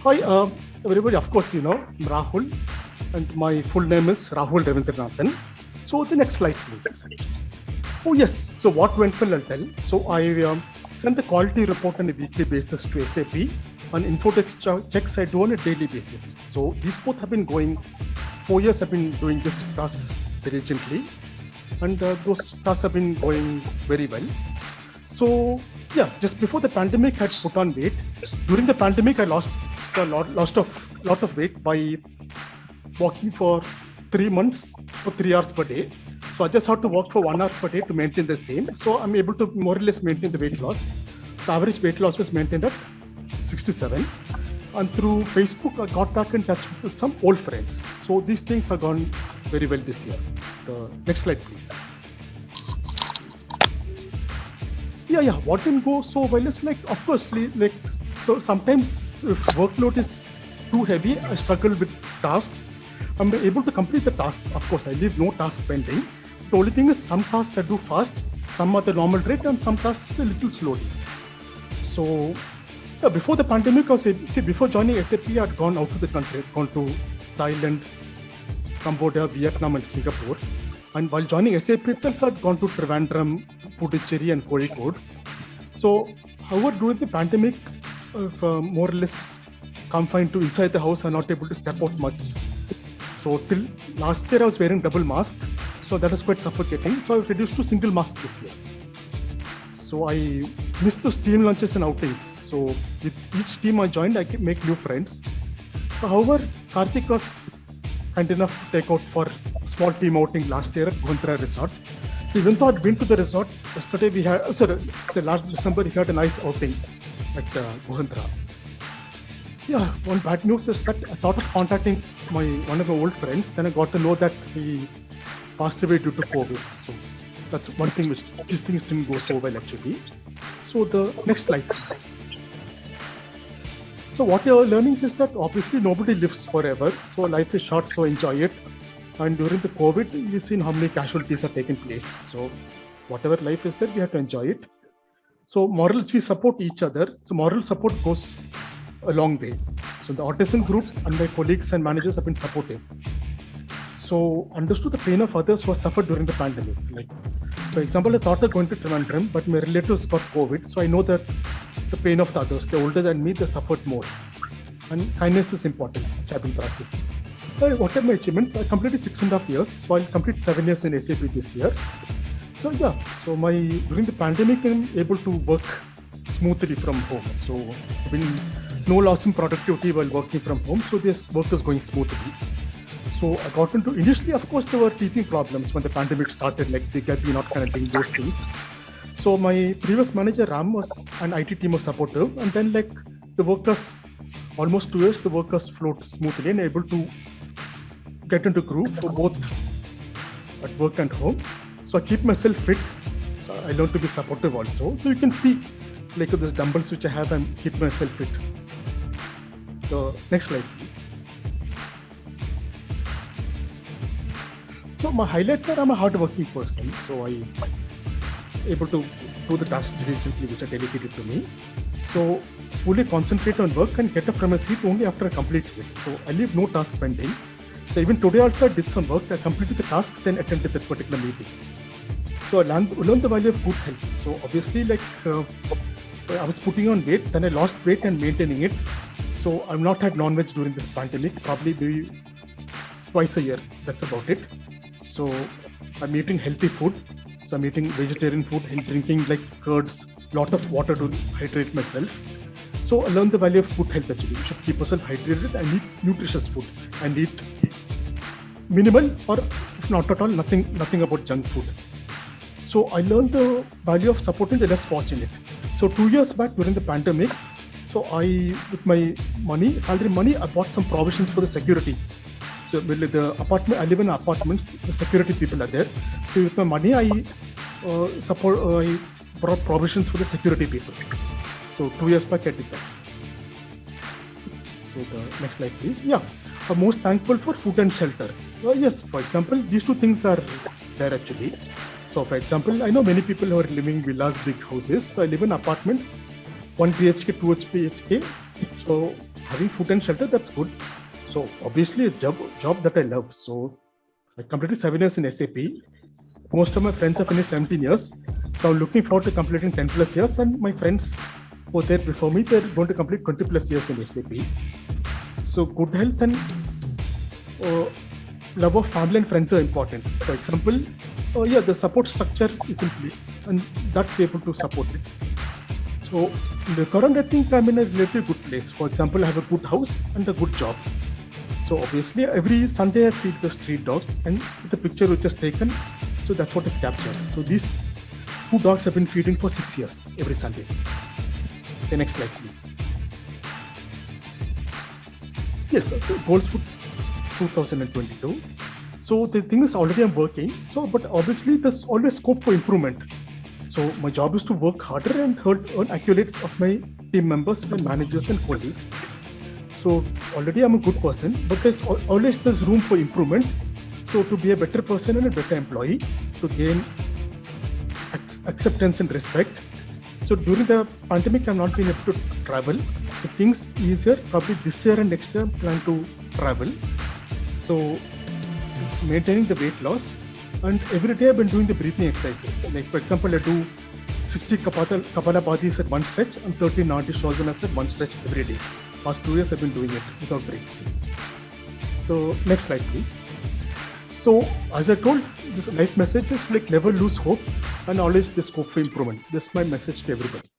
Hi, everybody. Of course, Rahul, and my full name is Rahul Ravindranathan. So the next slide, please. Oh yes. So what went well, I'll tell. So I send the quality report on a weekly basis to SAP, and infotext checks I do on a daily basis. So these both have been going. 4 years I've been doing this task diligently, and those tasks have been going very well. So yeah, just before the pandemic, I had put on weight. During the pandemic, I lost a lot of weight by walking for 3 months for 3 hours per day. So I just have to walk for 1 hour per day to maintain the same. So I'm able to more or less maintain the weight loss. The average weight loss was maintained at 67. And through Facebook, I got back in touch with some old friends. So these things have gone very well this year. The next slide, please. Yeah. What didn't go so well is of course, so sometimes if workload is too heavy, I struggle with tasks. I'm able to complete the tasks. Of course, I leave no task pending. The only thing is some tasks I do fast, some at the normal rate, and some tasks a little slowly. So before the pandemic, before joining SAP, I had gone out of the country, gone to Thailand, Cambodia, Vietnam, and Singapore. And while joining SAP itself, I'd gone to Trivandrum, Puducherry, and Kozhikode. So, however, during the pandemic, more or less confined to inside the house, I'm not able to step out much. So, till last year, I was wearing double mask. So, that is quite suffocating. So, I've reduced to single mask this year. So, I missed those team lunches and outings. So, with each team I joined, I can make new friends. So, however, Karthik was kind enough to take out for a small team outing last year at Guntra Resort. So even though I'd been to the resort, yesterday last December, we had a nice outing at Guntra. Yeah, one bad news is that I thought of contacting one of my old friends, then I got to know that he passed away due to COVID. So that's one thing these things didn't go so well actually. So the next slide. So what your learnings is that obviously nobody lives forever. So life is short, so enjoy it. And during the COVID, we've seen how many casualties have taken place. So whatever life is there, we have to enjoy it. So morals, we support each other. So moral support goes a long way. So the autism group and my colleagues and managers have been supportive. So understood the pain of others who have suffered during the pandemic. For example, I thought of going to Trivandrum, but my relatives got COVID. So I know that the pain of the others, they're older than me, they suffered more. And kindness is important, which I've been practicing. So what are my achievements? I completed 6.5 years, so I'll complete 7 years in SAP this year. So during the pandemic, I'm able to work smoothly from home. So I've been no loss in productivity while working from home. So this work is going smoothly. So I got into, initially, of course, there were teething problems when the pandemic started, like they kept me not connecting those things. So my previous manager, Ram, was an IT team was supportive. And then the workers, almost 2 years, the workers flowed smoothly and able to get into groove for both at work and home. So I keep myself fit. So I learned to be supportive also. So you can see these dumbbells which I have, I'm keeping myself fit. So next slide, please. So my highlights are I'm a hardworking person. So I able to do the tasks diligently which are delegated to me. So fully concentrate on work and get up from a seat only after I complete it. So I leave no task pending. So even today also I did some work, I completed the tasks, then attended that particular meeting. So I learned the value of good health. So obviously I was putting on weight, then I lost weight and maintaining it. So I've not had non-veg during this pandemic, probably maybe twice a year, that's about it. So I'm eating healthy food. So I'm eating vegetarian food and drinking curds, lot of water to hydrate myself. So I learned the value of good health actually. You should keep yourself hydrated and eat nutritious food and eat minimal or if not at all, nothing about junk food. So I learned the value of supporting the less fortunate. So 2 years back during the pandemic, so with my salary money, I bought some provisions for the security. So the apartment, I live in apartments, the security people are there. So with my money, I brought provisions for the security people. So 2 years back I did that. So the next slide, please. Yeah, I'm most thankful for food and shelter. Yes, for example, these two things are there actually. So for example, I know many people who are living in villas, big houses. So I live in apartments, 1 BHK, 2 BHK. So having food and shelter, that's good. So obviously a job that I love. So I completed 7 years in SAP. Most of my friends have finished 17 years. So I'm looking forward to completing 10 plus years. And my friends who are there before me, they're going to complete 20 plus years in SAP. So good health and love of family and friends are important. For example, the support structure is in place and that's able to support it. So in the current, I think I'm in a relatively good place. For example, I have a good house and a good job. So obviously every Sunday I feed the street dogs and the picture which is taken, so that's what is captured. So these 2 dogs have been feeding for 6 years every Sunday. The next slide, please. Yes, the goals for 2022. So the thing is already I'm working. So, but obviously there's always scope for improvement. So my job is to work harder and earn accolades of my team members and managers and colleagues. So already I'm a good person, but there's room for improvement. So to be a better person and a better employee, to gain acceptance and respect. So during the pandemic, I've not been able to travel. The things easier, probably this year and next year, I plan to travel. So maintaining the weight loss, and every day I've been doing the breathing exercises. Like for example, I do 60 Kapalabhatis at one stretch and 30 Nadi Shosanas at one stretch every day. Past 2 years I've been doing it without breaks. So next slide, please. So as I told, this life message is like never lose hope and always the scope for improvement. This is my message to everybody.